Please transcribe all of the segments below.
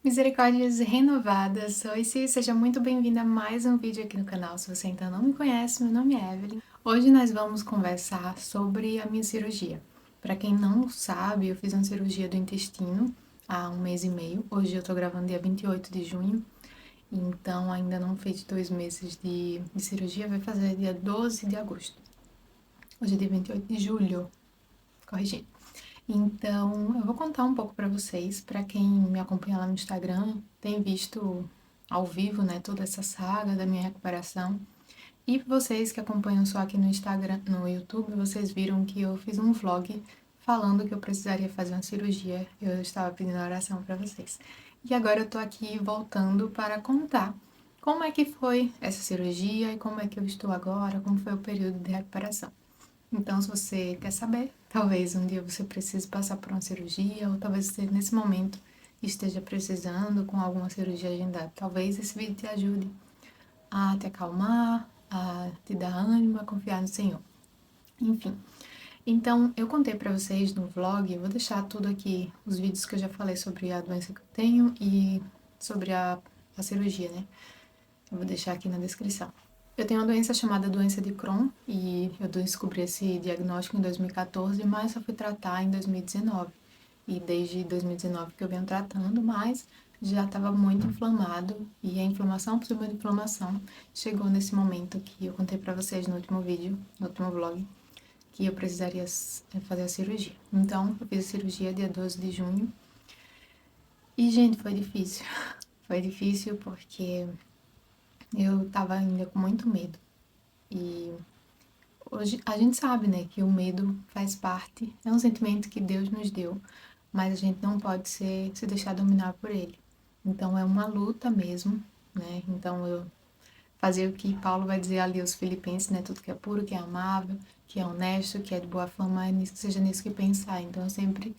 Misericórdias renovadas. Oi, seja muito bem-vinda a mais um vídeo aqui no canal. Se você ainda não me conhece, meu nome é Evelyn. Hoje nós vamos conversar sobre a minha cirurgia. Para quem não sabe, eu fiz uma cirurgia do intestino há um mês e meio. Hoje eu tô gravando dia 28 de junho, então ainda não fiz 2 meses de cirurgia, vai fazer dia 12 de agosto. Hoje é dia 28 de julho, corrigindo. Então, eu vou contar um pouco para vocês, para quem me acompanha lá no Instagram, tem visto ao vivo, né, toda essa saga da minha recuperação. E vocês que acompanham só aqui no Instagram, no YouTube, vocês viram que eu fiz um vlog falando que eu precisaria fazer uma cirurgia. Eu estava pedindo oração para vocês. E agora eu tô aqui voltando para contar como é que foi essa cirurgia e como é que eu estou agora, como foi o período de recuperação. Então, se você quer saber, talvez um dia você precise passar por uma cirurgia, ou talvez você nesse momento esteja precisando com alguma cirurgia agendada. Talvez esse vídeo te ajude a te acalmar, a te dar ânimo, a confiar no Senhor. Enfim, então eu contei pra vocês no vlog, eu vou deixar tudo aqui, os vídeos que eu já falei sobre a doença que eu tenho e sobre a cirurgia, né? Eu vou deixar aqui na descrição. Eu tenho uma doença chamada doença de Crohn e eu descobri esse diagnóstico em 2014, mas só fui tratar em 2019. E desde 2019 que eu venho tratando, mas já estava muito inflamado e a inflamação por cima de inflamação chegou nesse momento que eu contei para vocês no último vídeo, no último vlog, que eu precisaria fazer a cirurgia. Então, eu fiz a cirurgia dia 12 de junho e, gente, foi difícil. Foi difícil porque eu tava ainda com muito medo. E hoje a gente sabe, né, que o medo faz parte, é um sentimento que Deus nos deu, mas a gente não pode se deixar dominar por ele. Então é uma luta mesmo, né? Então eu fazer o que Paulo vai dizer ali aos Filipenses, né? Tudo que é puro, que é amável, que é honesto, que é de boa fama, seja nisso que pensar. Então eu sempre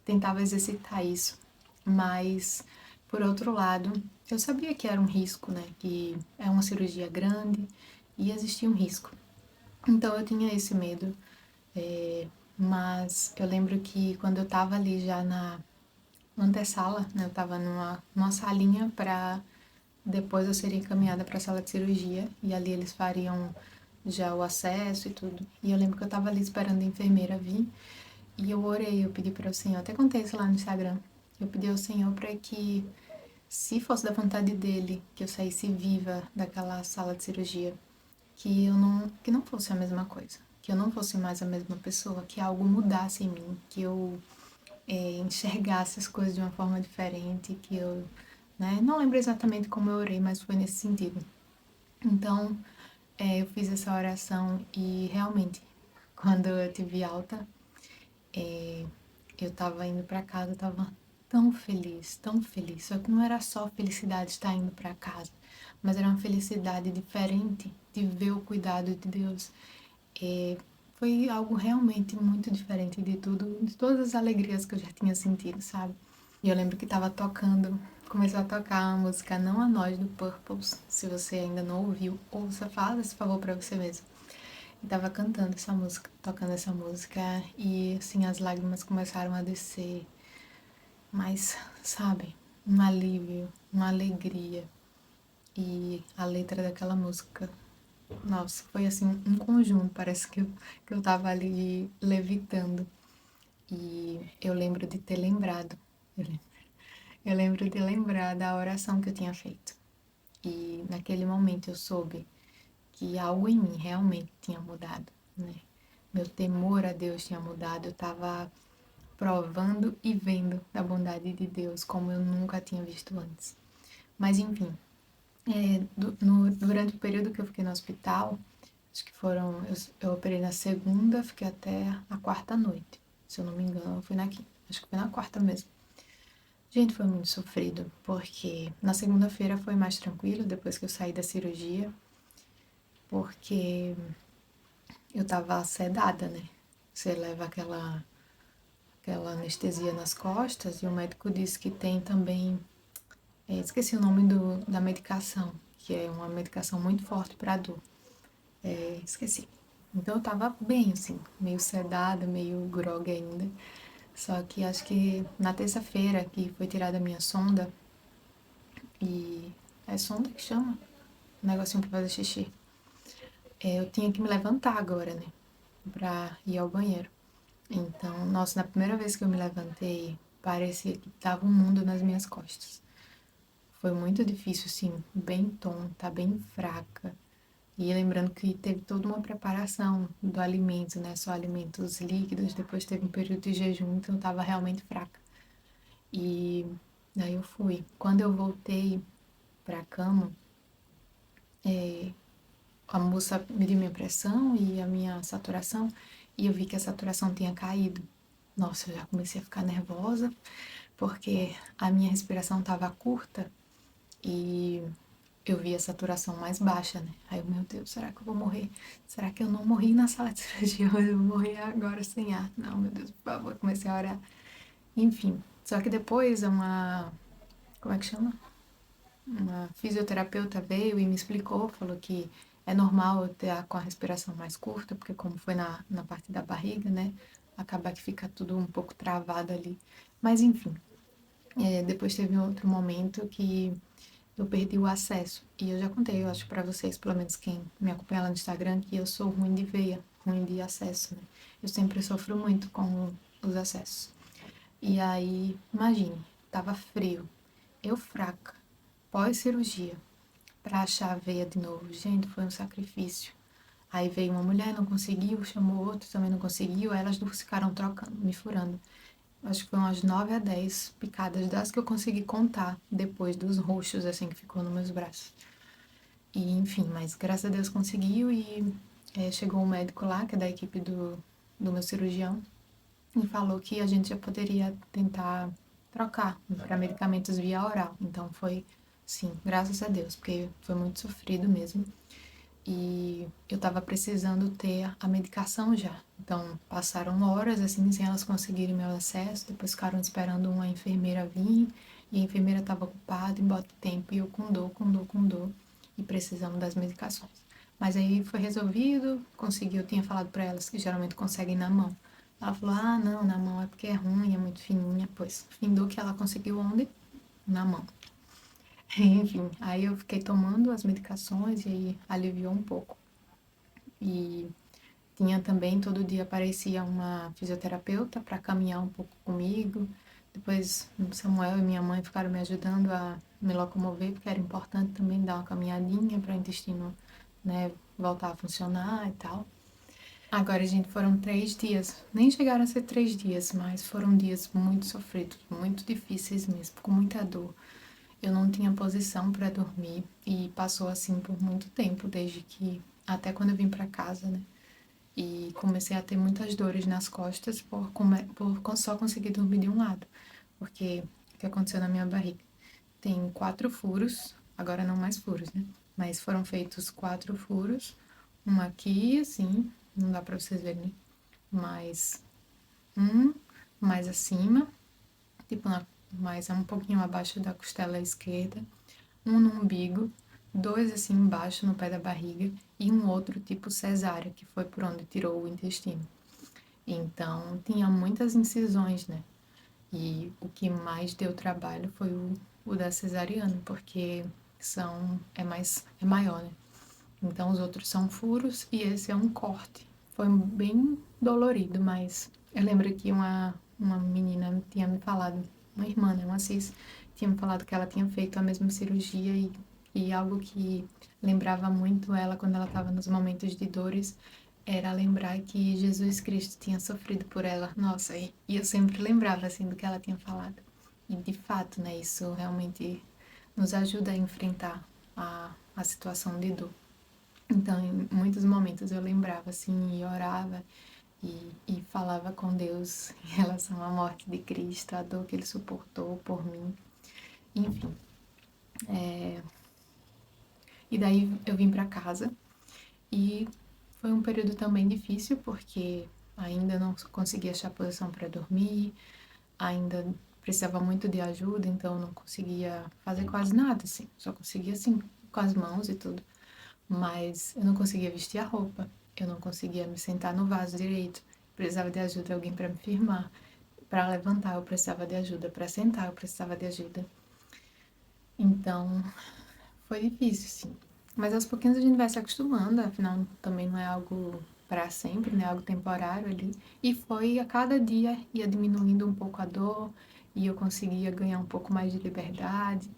tentava exercitar isso. Mas, por outro lado, eu sabia que era um risco, né? Que é uma cirurgia grande e existia um risco. Então eu tinha esse medo, mas eu lembro que quando eu tava ali já na antessala, né, eu tava numa salinha para depois eu seria encaminhada para a sala de cirurgia e ali eles fariam já o acesso e tudo. E eu lembro que eu tava ali esperando a enfermeira vir e eu orei, eu pedi para o Senhor, até contei isso lá no Instagram. Eu pedi ao Senhor para que, se fosse da vontade dele, que eu saísse viva daquela sala de cirurgia, que não fosse a mesma coisa, que eu não fosse mais a mesma pessoa, que algo mudasse em mim, que eu enxergasse as coisas de uma forma diferente, que eu, né, não lembro exatamente como eu orei, mas foi nesse sentido. Então, eu fiz essa oração e realmente, quando eu tive alta, eu tava indo pra casa, eu tava tão feliz. Só que não era só felicidade de estar indo pra casa, mas era uma felicidade diferente de ver o cuidado de Deus. Foi algo realmente muito diferente de tudo, de todas as alegrias que eu já tinha sentido, sabe? E eu lembro que tava tocando, começou a tocar a música Não a Nós do Purples. Se você ainda não ouviu, ouça, faz esse favor pra você mesmo. E tava cantando essa música, tocando essa música, e assim as lágrimas começaram a descer. Mas, sabe, um alívio, uma alegria. E a letra daquela música, nossa, foi assim um conjunto, parece que eu tava ali levitando. E eu lembro de ter lembrado, eu lembro, eu lembro de lembrar da oração que eu tinha feito. E naquele momento eu soube que algo em mim realmente tinha mudado, né? Meu temor a Deus tinha mudado, eu estava provando e vendo da bondade de Deus como eu nunca tinha visto antes. Mas enfim, durante o período que eu fiquei no hospital, acho que foram, eu operei na segunda, fiquei até a quarta noite, se eu não me engano, eu fui na quinta, acho que foi na quarta mesmo. Gente, foi muito sofrido, porque na segunda-feira foi mais tranquilo, depois que eu saí da cirurgia, porque eu tava sedada, né? Você leva aquela anestesia nas costas e o médico disse que tem também, esqueci o nome da medicação, que é uma medicação muito forte para dor. Esqueci. Então eu tava bem, assim, meio sedada, meio grogue ainda. Só que acho que na terça-feira que foi tirada a minha sonda, e é sonda que chama? Um negocinho pra fazer xixi. Eu tinha que me levantar agora, né? Pra ir ao banheiro. Então, nossa, na primeira vez que eu me levantei, parecia que tava um mundo nas minhas costas. Foi muito difícil, assim, bem tonta, bem fraca. E lembrando que teve toda uma preparação do alimento, né? Só alimentos líquidos, depois teve um período de jejum, então eu tava realmente fraca. E daí eu fui. Quando eu voltei pra cama, a moça mediu minha pressão e a minha saturação, e eu vi que a saturação tinha caído. Nossa, eu já comecei a ficar nervosa, porque a minha respiração estava curta e eu vi a saturação mais baixa, né? Aí eu, meu Deus, será que eu vou morrer? Será que eu não morri na sala de cirurgia? Eu vou morrer agora sem ar. Não, meu Deus, por favor, comecei a orar. Enfim, só que depois como é que chama? Uma fisioterapeuta veio e me explicou, falou que é normal eu ter com a respiração mais curta, porque como foi na parte da barriga, né? Acaba que fica tudo um pouco travado ali. Mas enfim, depois teve um outro momento que eu perdi o acesso. E eu já contei, eu acho pra vocês, pelo menos quem me acompanha lá no Instagram, que eu sou ruim de veia, ruim de acesso, né? Eu sempre sofro muito com os acessos. E aí, imagine, tava frio, eu fraca, pós-cirurgia, pra achar a veia de novo. Gente, foi um sacrifício. Aí veio uma mulher, não conseguiu, chamou outro, também não conseguiu, aí elas duas ficaram trocando, me furando. Acho que foi umas 9 a 10 picadas das que eu consegui contar depois dos roxos, assim, que ficou nos meus braços. E, enfim, mas graças a Deus conseguiu e chegou um médico lá, que é da equipe do meu cirurgião, e falou que a gente já poderia tentar trocar para medicamentos via oral. Então foi, sim, graças a Deus, porque foi muito sofrido mesmo. E eu tava precisando ter a medicação já. Então passaram horas assim sem elas conseguirem meu acesso, depois ficaram esperando uma enfermeira vir, e a enfermeira estava ocupada em bota tempo, e eu com dor, com dor, com dor, e precisando das medicações. Mas aí foi resolvido, consegui, eu tinha falado para elas que geralmente conseguem na mão. Ela falou: "Ah, não, na mão é porque é ruim, é muito fininha". Pois, findou que ela conseguiu onde? Na mão. Enfim, aí eu fiquei tomando as medicações e aí aliviou um pouco. E tinha também, todo dia aparecia uma fisioterapeuta para caminhar um pouco comigo. Depois Samuel e minha mãe ficaram me ajudando a me locomover, porque era importante também dar uma caminhadinha para o intestino, né, voltar a funcionar e tal. Agora, gente, foram 3 dias. Nem chegaram a ser 3 dias, mas foram dias muito sofridos, muito difíceis mesmo, com muita dor. Eu não tinha posição para dormir e passou assim por muito tempo, desde que até quando eu vim para casa, né? E comecei a ter muitas dores nas costas por só conseguir dormir de um lado, porque o que aconteceu na minha barriga? Tem 4 furos, agora não mais furos, né? Mas foram feitos 4 furos, um aqui, assim, não dá pra vocês verem, né? Mais um mais acima, tipo, mais um pouquinho abaixo da costela esquerda, um no umbigo, 2 assim embaixo no pé da barriga e um outro tipo cesárea, que foi por onde tirou o intestino. Então, tinha muitas incisões, né? E o que mais deu trabalho foi o da cesariana, porque é maior, né? Então, os outros são furos e esse é um corte. Foi bem dolorido, mas eu lembro que uma menina tinha me falado, uma irmã, né, uma cis, tinha me falado que ela tinha feito a mesma cirurgia e algo que lembrava muito ela quando ela estava nos momentos de dores era lembrar que Jesus Cristo tinha sofrido por ela. Nossa, e eu sempre lembrava assim do que ela tinha falado. E de fato, né, isso realmente nos ajuda a enfrentar a situação de dor. Então, em muitos momentos eu lembrava assim e orava e falava com Deus em relação à morte de Cristo, a dor que ele suportou por mim, enfim. E daí eu vim para casa e foi um período também difícil porque ainda não conseguia achar posição para dormir, ainda precisava muito de ajuda, então eu não conseguia fazer quase nada, assim, só conseguia assim com as mãos e tudo. Mas eu não conseguia vestir a roupa, eu não conseguia me sentar no vaso direito, precisava de ajuda de alguém para me firmar, para levantar eu precisava de ajuda, para sentar eu precisava de ajuda. Então, foi difícil, sim. Mas aos pouquinhos a gente vai se acostumando, afinal também não é algo para sempre, né? Algo temporário ali. E foi a cada dia ia diminuindo um pouco a dor e eu conseguia ganhar um pouco mais de liberdade.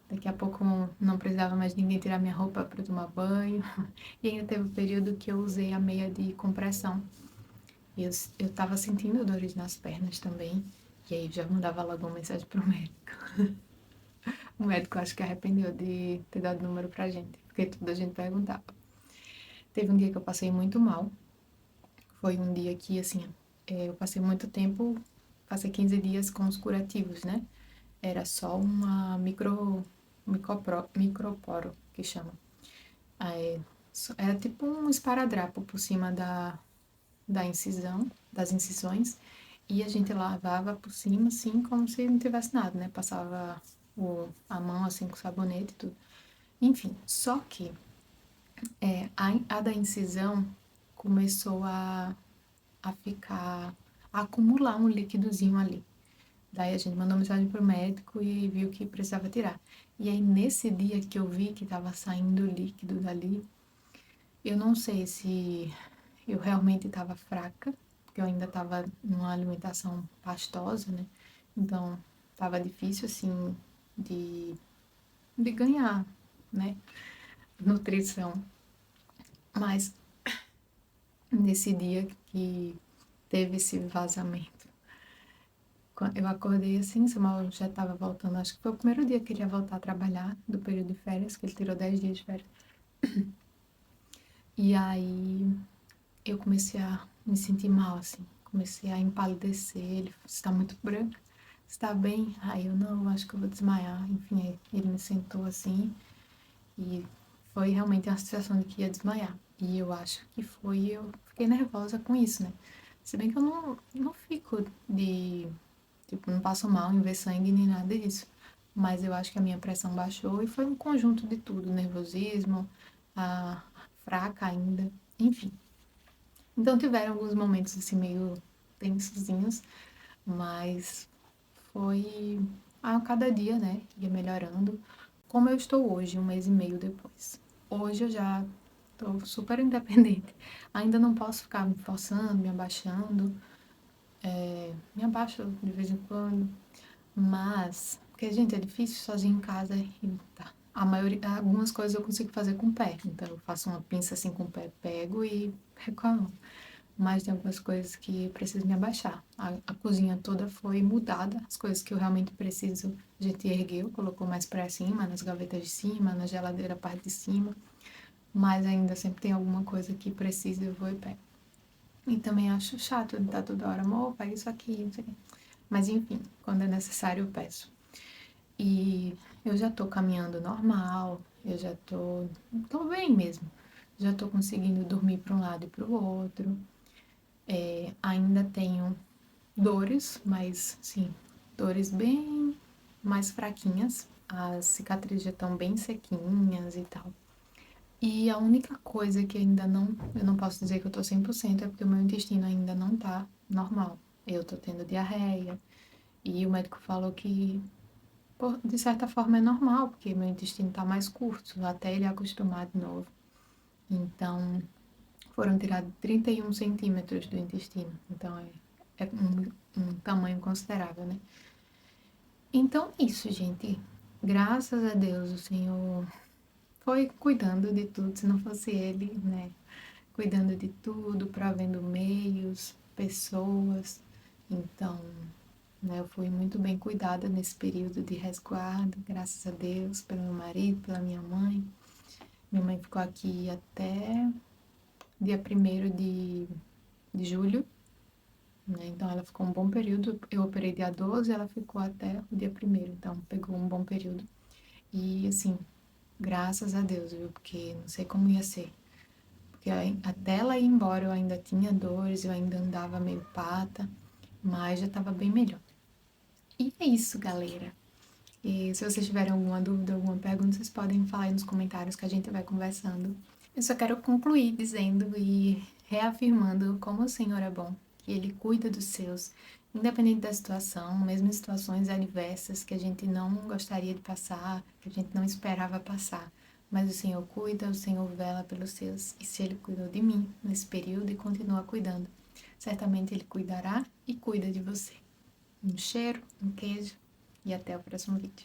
Daqui a pouco não precisava mais ninguém tirar minha roupa para tomar banho. E ainda teve um período que eu usei a meia de compressão. E eu tava sentindo dores nas pernas também. E aí já mandava logo uma mensagem pro médico. O médico acho que arrependeu de ter dado número pra gente, porque toda a gente perguntava. Teve um dia que eu passei muito mal. Foi um dia que, assim, eu passei muito tempo, passei 15 dias com os curativos, né? Era só uma microporo, que chama. Aí, era tipo um esparadrapo por cima da incisão, das incisões, e a gente lavava por cima, assim, como se não tivesse nada, né? Passava a mão, assim, com sabonete e tudo. Enfim, só que a da incisão começou a ficar, a acumular um líquidozinho ali. Daí a gente mandou mensagem pro médico e viu que precisava tirar. E aí, nesse dia que eu vi que tava saindo líquido dali, eu não sei se eu realmente estava fraca, porque eu ainda estava numa alimentação pastosa, né? Então, estava difícil, assim, de, de ganhar, né? Nutrição. Mas, nesse dia que teve esse vazamento, eu acordei assim, Samuel já estava voltando, acho que foi o primeiro dia que ele ia voltar a trabalhar do período de férias, que ele tirou 10 dias de férias. E aí eu comecei a me sentir mal, assim. Comecei a empalidecer. Ele falou, você tá muito branca, você tá bem? Aí eu, não, acho que eu vou desmaiar. Enfim, aí ele me sentou assim e foi realmente uma sensação de que ia desmaiar. E eu acho que foi, eu fiquei nervosa com isso, né? Se bem que eu não fico de, tipo, não passo mal em ver sangue nem nada disso. Mas eu acho que a minha pressão baixou e foi um conjunto de tudo, nervosismo, a fraca ainda, enfim. Então tiveram alguns momentos assim meio tensozinhos, mas foi a cada dia, né? Ia melhorando. Como eu estou hoje, um mês e meio depois. Hoje eu já estou super independente. Ainda não posso ficar me forçando, me abaixando. Me abaixo de vez em quando. Mas, porque, gente, é difícil sozinho em casa e tá. A maioria, algumas coisas eu consigo fazer com o pé. Então eu faço uma pinça assim com o pé, pego e pego com a mão. Mas tem algumas coisas que eu preciso me abaixar. A cozinha toda foi mudada, as coisas que eu realmente preciso, a gente ergueu, colocou mais pra cima, nas gavetas de cima, na geladeira, parte de cima, mas ainda sempre tem alguma coisa que precisa, eu vou e pego. E também acho chato de estar toda hora, amor, pega isso aqui, não sei o quê. Mas enfim, quando é necessário eu peço. E eu já tô caminhando normal, eu já tô bem mesmo. Já tô conseguindo dormir para um lado e para o outro. Ainda tenho dores, mas sim, dores bem mais fraquinhas. As cicatrizes já estão bem sequinhas e tal. E a única coisa que ainda não, eu não posso dizer que eu tô 100% é porque o meu intestino ainda não tá normal. Eu tô tendo diarreia e o médico falou que, de certa forma, é normal, porque meu intestino tá mais curto, até ele acostumar de novo. Então, foram tirados 31 centímetros do intestino. Então, é um tamanho considerável, né? Então, isso, gente. Graças a Deus, o Senhor foi cuidando de tudo. Se não fosse Ele, né? Cuidando de tudo, provendo meios, pessoas. Então, né, eu fui muito bem cuidada nesse período de resguardo, graças a Deus, pelo meu marido, pela minha mãe. Minha mãe ficou aqui até dia 1º de julho, né? Então ela ficou um bom período. Eu operei dia 12, ela ficou até o dia 1º, então pegou um bom período. E assim, graças a Deus, viu? Porque não sei como ia ser. Porque até ela ir embora eu ainda tinha dores, eu ainda andava meio pata, mas já estava bem melhor. E é isso, galera. E se vocês tiverem alguma dúvida, alguma pergunta, vocês podem falar aí nos comentários que a gente vai conversando. Eu só quero concluir dizendo e reafirmando como o Senhor é bom, que Ele cuida dos seus. independente da situação, mesmo em situações adversas que a gente não gostaria de passar, que a gente não esperava passar. Mas o Senhor cuida, o Senhor vela pelos seus. E se Ele cuidou de mim nesse período e continua cuidando, certamente Ele cuidará e cuida de você. Um cheiro, um queijo e até o próximo vídeo.